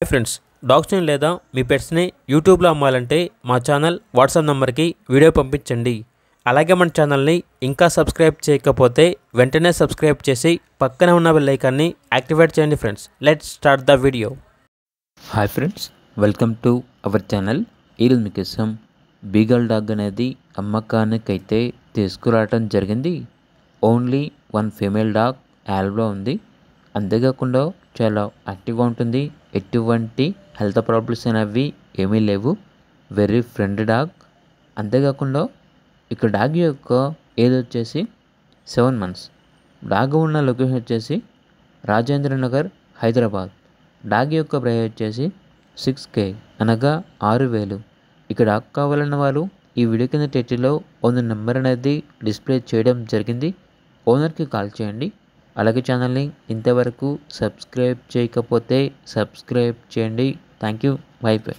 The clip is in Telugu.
ఫ్రెండ్స్, డాగ్స్ని లేదా మీ పెట్స్ని యూట్యూబ్లో అమ్మాలంటే మా ఛానల్ వాట్సాప్ నెంబర్కి వీడియో పంపించండి. అలాగే మన ఛానల్ని ఇంకా సబ్స్క్రైబ్ చేయకపోతే వెంటనే సబ్స్క్రైబ్ చేసి పక్కన ఉన్న బెల్ ఐకాన్ని యాక్టివేట్ చేయండి. Friends, let's start the video. Hi friends, welcome to our channel. ఈరోజు మీకోసం బీగల్ డాగ్ అనేది అమ్మకానికైతే తీసుకురావడం జరిగింది. ఓన్లీ వన్ ఫీమేల్ డాగ్ యాల్బ్లో ఉంది. అంతేకాకుండా చాలా యాక్టివ్గా ఉంటుంది. ఎటువంటి హెల్త్ ప్రాబ్లమ్స్ అనేవి ఏమీ లేవు. Very friendly dog. అంతేకాకుండా ఇక్కడ డాగ్ యొక్క ఏజ్ వచ్చేసి 7 months. డాగ్ ఉన్న లొకేషన్ వచ్చేసి రాజేంద్ర నగర్, హైదరాబాద్. డాగ్ యొక్క ప్రైస్ వచ్చేసి 6K అనగా 6,000. ఇక్కడ డాగ్ కావాలన్న వాళ్ళు ఈ వీడియో కింద టైటిల్లో ఓనర్ నెంబర్ అనేది డిస్ప్లే చేయడం జరిగింది. ఓనర్కి కాల్ చేయండి. అలాగే ఛానల్ని ఇంతవరకు సబ్స్క్రైబ్ చేయకపోతే సబ్స్క్రైబ్ చేయండి. Thank you. By by.